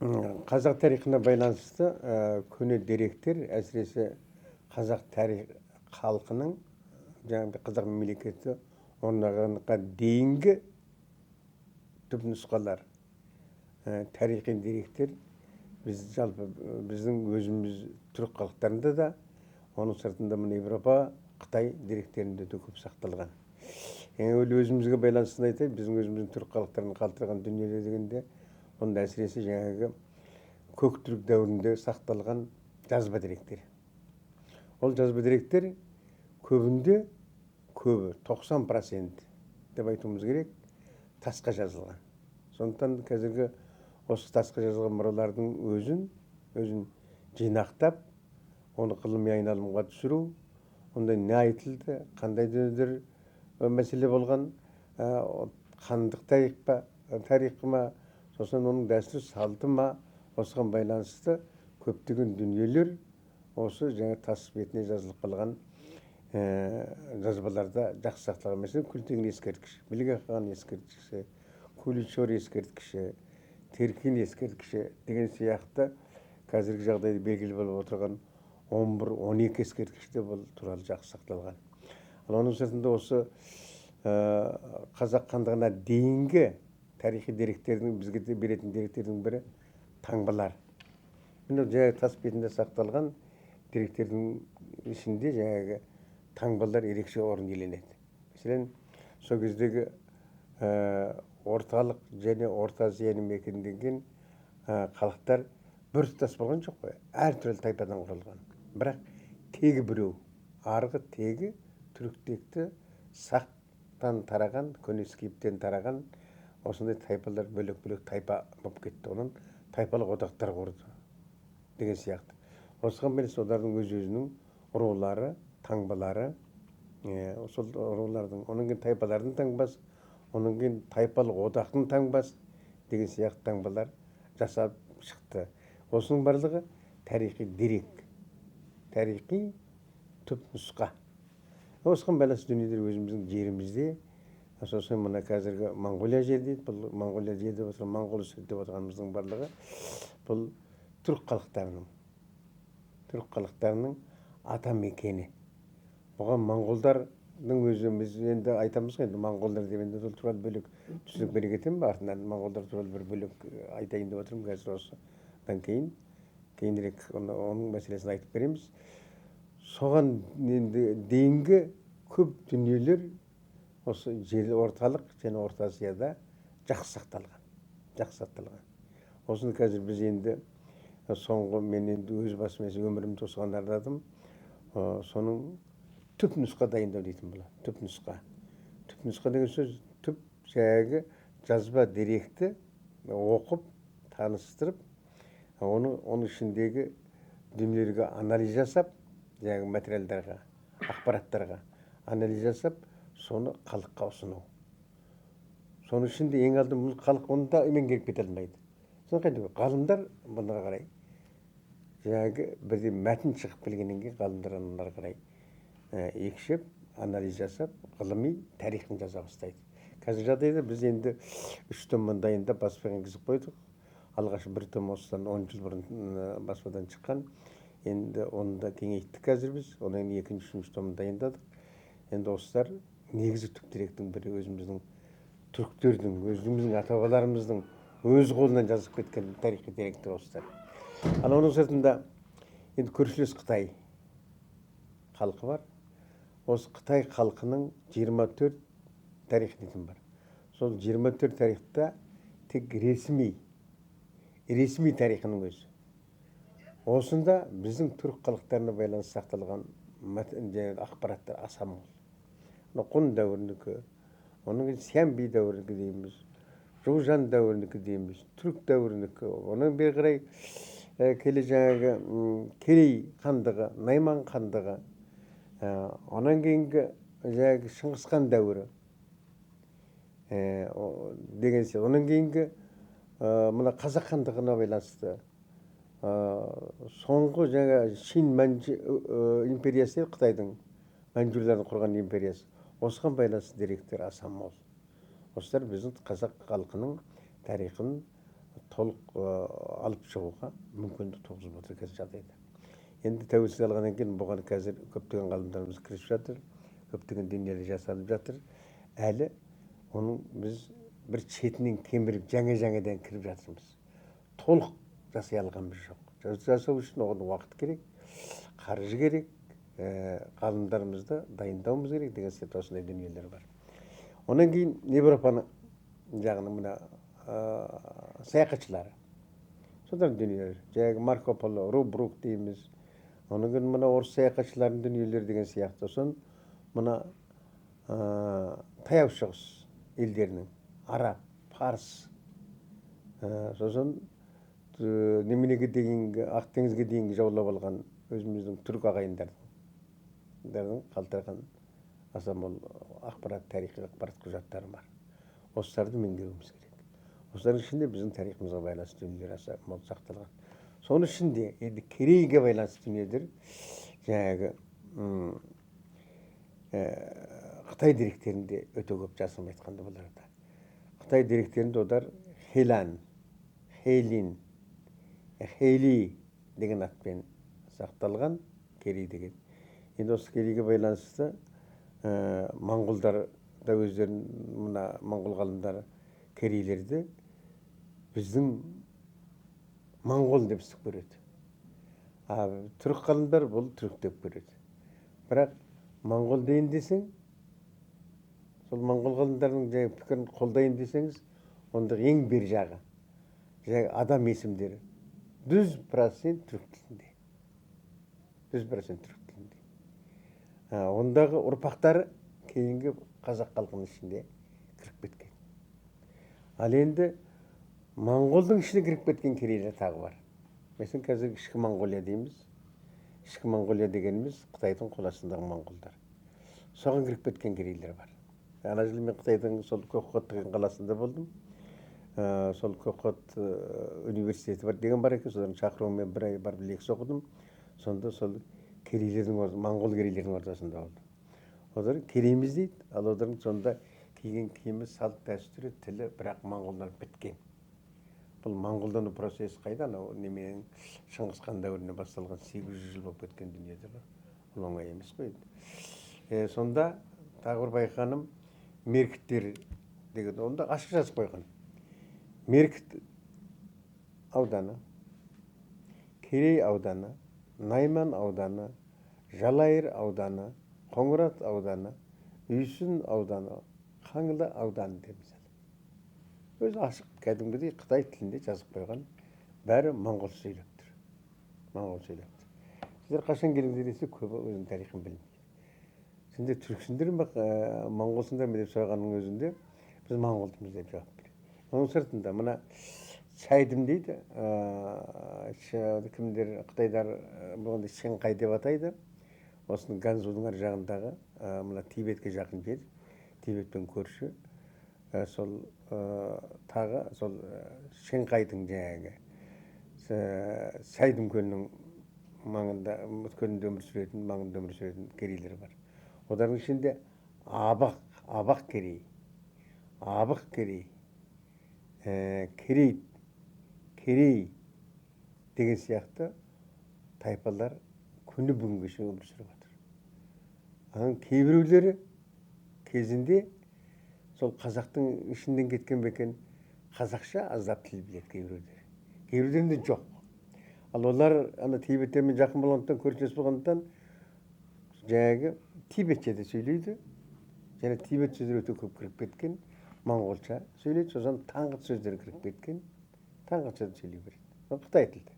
Қазақ тарихына байланысты көне деректер, әсіресе қазақ тарих халқының жаңағы қазақ мемлекеті орнағанға дейінгі түпнұсқалар, тарихи деректер біз жалпы біздің өзіміз түрік халықтарында да, оның сыртында мына Европа, Қытай деректерінде де көп сақталған. Өзімізге байланыстын айтайын, біздің өзіміздің түрік халықтарының қалдырған дүниелер дегенде, онда әсіресе жаңағы көк түрік дәуірінде сақталған жазба деректер. Ол жазба деректер көбі 90% деп айтуымыз керек, тасқа жазылған. Сондықтан қазіргі осы тасқа жазылған мұралардың өзін жинақтап, оны ғылыми айналымға түсіру, онда не айтылды, қандай дүниелер мәселе болған, хандық тарих ма, сосын оның дәстүр салты ма, осыған байланысты көптеген дүниелер осы жаңа тас бетіне жазылып қалған жазбаларда жақсы сақталған. Мәселен, Күлтегін ескерткіші, Білге хан ескерткіші, Куличор ескерткіші, Теркин ескерткіші деген сияқты қазіргі жағдайда белгілі болып отырған 11-12 ескерткіште бұл туралы жақсы сақталған. Ал оның сыртында осы қазақ хандығына дейінгі тарихи деректердің, бізге беретін деректердің бірі таңбалар. Міне жаңағы тас бетінде сақталған деректердің ішінде жаңағы таңбалар ерекше орын иеленеді. Мәселен, сол кездегі орталық және Орта Азияны мекендеген халықтар бір тұтас болған жоқ қой, әртүрлі тайпадан құралған. Бірақ тегі біреу, арғы тегі түріктекті сақтан тараған, көне скиптен тараған осындай тайпалар бөлек-бөлек тайпа болып кетті. Оның тайпалық одақтар құрды деген сияқты. Осыған байланысты олардың өз-өзінің рулары, таңбалары, сол рулардың, оның кейін тайпалардың таңбасы, оның кейін тайпалық одақтың таңбасы деген сияқты таңбалар жасап шықты. Осының барлығы тарихи дерек, тарихи түпнұсқа. Осыған байланысты дүниелер өзіміздің жерімізде, сосын мына қазіргі Моңғолия жері дейді, бұл Моңғолия жері деп отырған, Моңғол деп отырғанымыздың барлығы бұл түрік халықтарының ата мекені. Бұған моңғолдардың өзіміз енді айтамыз ғой, енді моңғолдар дегенде сол туралы бөлек түсінік бере кетемін бе, артынан моңғолдар туралы бір бөлек айтайын деп отырмын қазір осыдан кейінірек оның мәселесін айтып береміз. Соған енді дейінгі көп дүниелер осы орталық және Орта Азияда жақсы сақталған. Осыны қазір біз енді соңғы мен енді өз басым өмірімді осыған арнадым. Соның түпнұсқа дайындау дейтін болады. Түпнұсқа деген сөз түп жаңағы жазба деректі оқып, таныстырып, оның ішіндегі дүниелерге анализ жасап, жаңағы материалдарға, ақпараттарға анализ жасап, соны халыққа ұсыну. Соның ішінде ең алдымен халық оны да меңгеріп кете алмайды. Сондықтан ғалымдар бұнға қарай, жаңағы бірде мәтін шығып келгеннен кейін ғалымдар онlara қарай екшеп, анализ жасап, ғылыми тарихын жаза бастайды. Қазір жағдайда біз енді 3 томнан дайындап баспаға енгізіп қойдық. Алғаш бір том осыдан 10 жыл бұрын баспадан шыққан. Енді оны да кеңейттік қазір біз. Одан кейін 2-3 томын дайындадық. Енді осылар негізі түп деректің бірі өзіміздің түріктердің, өзіміздің ата-бабаларымыздың өз қолынан жазып кеткен тарихи деректер осылар. Ал оның сыртында енді көршілес Қытай халқы бар. Осы Қытай халқының 24 тарих дейтін бар. Сол 24 тарихта тек ресми тарихының өзі. Осында біздің түрік халықтарына байланысты сақталған ақпараттар аса мол. Құн дәуірінікі, оның Сянби дәуірінікі дейміз, Жоужан дәуірінікі дейміз, түрік дәуірінікі, оның бері қарай келе жаңағы Керей хандығы, Найман хандығы, онан кейінгі жаңағы Шыңғыс хан дәуірі деген сияқты. Онан кейінгі мына қазақ хандығына байланысты соңғы жаңа Шин империясы, Қытайдың мәнжулардың құрған империясы, осыған байланысты деректер аса мол. Осылар біздің қазақ халқының тарихын толық алып шығуға мүмкіндік туғызып отыр қазір жағдайда. Енді тәуелсіздік алғаннан кейін бұған қазір көптеген ғалымдарымыз кірісіп жатыр, көптеген дүниелер жасалып жатыр. Әлі оның біз бір шетінен кеміріп жаңадан кіріп жатырмыз. Толық жасай алғанымыз жоқ. Жасау үшін оған уақыт керек, қаржы керек, ғалымдарымызды дайындауымыз керек деген сияқты осындай дүниелер бар. Онан кейін Европаны жағының мына саяхатшылары. Содан дүниелер. Жаңағы Марко Поло, Рубрук дейміз. Онан кейін мына орыс саяхатшылардың дүниелері деген сияқты. Сосын мына таяу шығыс елдерінің араб, парс, сосын неменеге дейінгі Ақтеңізге дейінгі жаулап алған өзіміздің түрік ағайындардың қалтыраған аса мол ақпарат, тарихи ақпарат құжаттары бар. Осыларды меңгеруіміз керек. Осылардың ішінде біздің тарихымызға байланысты дүниелер аса мол сақталған. Соның ішінде енді Керейге байланысты дүниелер жаңағы Қытай деректерінде өте көп жасырмай айтқанда бұларда. Қытай деректерінде олар Хелан, Хейлин, Хейли деген атпен сақталған, Керей деген. Енді осы Керейге байланысты моңғолдар да өздерін, мына моңғол ғалымдары Керейлерді біздің моңғол деп ыстық көреді. Түрік ғалымдар бұл түрік деп көреді. Бірақ моңғол дейін десең, сол моңғол ғалымдардың пікірін қолдайын десеңіз, онда ең бер жағы адам есімдері 100% түрік тілінде. 100% түрік тілінде. Ондағы ұрпақтары кейінгі қазақ халқының ішінде кіріп кеткен. Ал енді моңғолдың ішіне кіріп кеткен керейлер тағы бар. Mesela қазір ішкі Моңғолия дейміз. Ішкі Моңғолия дегеніміз Қытайдың қол астындағы моңғолдар. Соған кіріп кеткен керейлер бар. Ана жылы мен Қытайдың сол Көкқот деген қаласында болдым. Сол Көкқот университеті бар деген бар екен. Содан шақыруымен бір ай барып лекция оқыдым. Сонда сол керейлердің, моңғол керейлердің ортасында болдым. Олар керейміз дейді, ал олардың сонда киген киімі, салт дәстүрі, тілі, бірақ моңғолдар біткен. Бұл моңғолдану процесі қайда? Анау неменің Шыңғыс хан дәуіріне басталған 800 жыл болып кеткен дүниеде бар. Ол оңай емес қой. Сонда тағы бір байқағаным меркіттер деген, онда ашық жазып қойған. Меркіт ауданы, Керей ауданы, Найман ауданы, Жалайыр ауданы, Қоңырат ауданы, Үйсін ауданы, Қаңлы ауданы деп мысалы. Өзі ашық, кәдімгідей Қытай тілінде жазып қойған. Бәрі моңғол сөйлеп тұр. Моңғол сөйлеп тұр. Сіздер қашан келіңіздер десе, көбі өзінің тарихын білмейді. Сендер түріксіңдер ме, моңғолсыңдар ма деп сұрағанның өзінде біз моңғолдымыз деп жауап береді. Оның сыртында мына Шайдым дейді, кімдер Қытайдар бұғында Шыңқай деп атайды. Осының Ганзудың ар жағындағы мына Тибетке жақын жер, Тибетпен көрші. Сол тағы сол Шыңқайдың жаңағы Сайдым көлінің маңында, көлінде өмір сүретін, маңында өмір сүретін керейлер бар. Олардың ішінде Абақ керей, Абық керей, Керей деген сияқты тайпалар күні бүгінге шейін өмір сүріп жатыр. Кейбіреулері кезінде сол қазақтың ішінден кеткен бекен қазақша аздап тіл біледі кейбіреулері. Кейбіреулерінде жоқ. Ал олар ана Тибеттермен жақын болғандықтан, көршілес болғандықтан жаңағы Тибетчеде сөйлейді. Және Тибет сөздері өте көп кіріп кеткен. Моңғолша сөйлейді, сосын таңғыт сөздері кіріп кеткен. Таңғытша сөйлей береді. Қытай тілді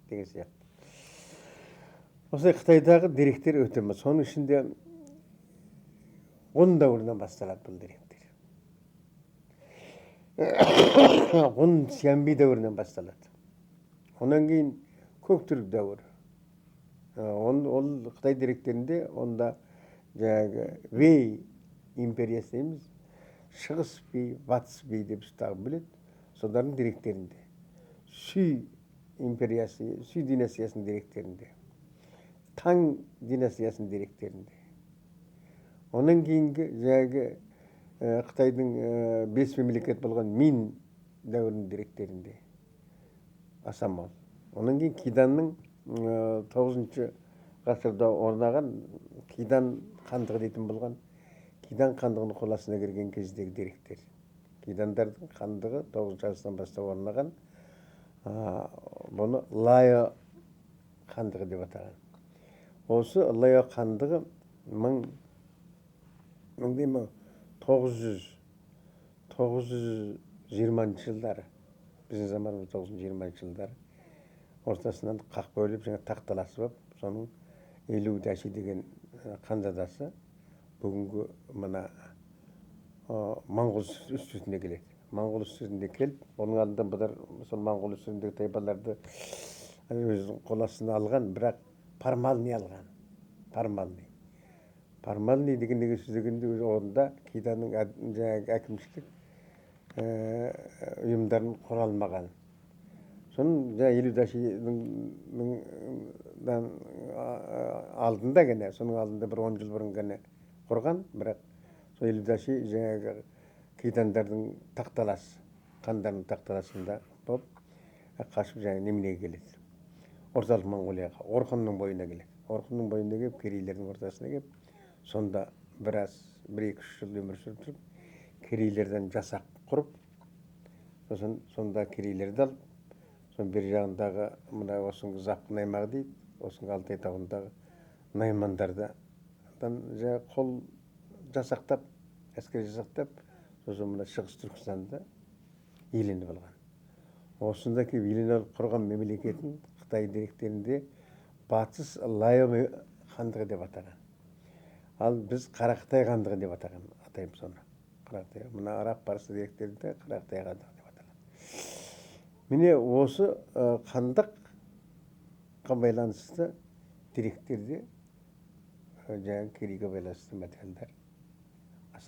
деген сияқты. Осылай Қытайдағы деректер өте ме. Соның ішінде ғұн дәуірінен басталады бұл деректер. Ғұн Сиамби дәуірінен басталады. Онан кейін Көктүрік дәуірі. Ол Қытай деректерінде онда жаңағы Вей империясы дейміз. Шығыс бей, батыс бей деп тағы біледі. Солардың деректерінде. Сүй империясы, Сүй династиясының деректерінде. Таң династиясының деректерінде. Онан кейінгі жаңағы Қытайдың 5 мемлекет болған Мин дәуірінің деректерінде. аса мол. Онан кейін Киданның 9 ғасырда орнаған Кидан хандығы дейтін болған. Кидан хандығының қоластына кірген кездегі деректер. Кидандардың хандығы 9 ғасырдан бастап орнаған. Бұны Лайо хандығы деп атаған. Осы Лайо хандығы 920 жылдары, біздің заманымыз 920 жылдары ортасынан қақ бөліп жаңа тақталасып, соның Илу-Даши деген ханзадасы бүгінгі мына моңғол үстіртіне келеді. Моңғол үстіртіне келіп, оның алдында бұлар сол моңғол үстіртіндегі тайпаларды өзінің қол астына алған, бірақ Пармални алған. Пармални дегенде сөз дегенде өз орында Киданның жаңағы әкімшілік ұйымдарын құра алмаған. Соның жаңағы Илу-Дашидің алдында гәне, соның алдында бір 10 жыл бұрын гәне құрған, бірақ сол Илу-Даши жаңағы Кидандардың хандардың тақталасында болып қашып жаңағы неменеге келеді. Орталық Монғолияға, Орхонның бойына келеді. Орхонның бойына келіп, керейлердің ортасына келіп, сонда біраз, 1-2-3 жыл өмір сүріп тұрып, керейлерден жасақ құрып, сонда керейлерді алып, соның бер жағындағы мына осының Запқын аймағы дейді, осының Алтай тауындағы наймандардан қол жасақтап, әскер жасақтап, сосын мына Шығыс Түркістанды иеленіп алған. Осында келіп иеленіп құрған мемлекетін Қытай деректерінде Батыс Лайо хандығы деп атаған. Ал біз Қарақытай хандығы деп атаймыз оны. Мына араб парсы деректерінде Қарақытай хандығы деп аталады. Міне осы хандыққа байланысты деректерде жаңағы керейге байланысты материалдар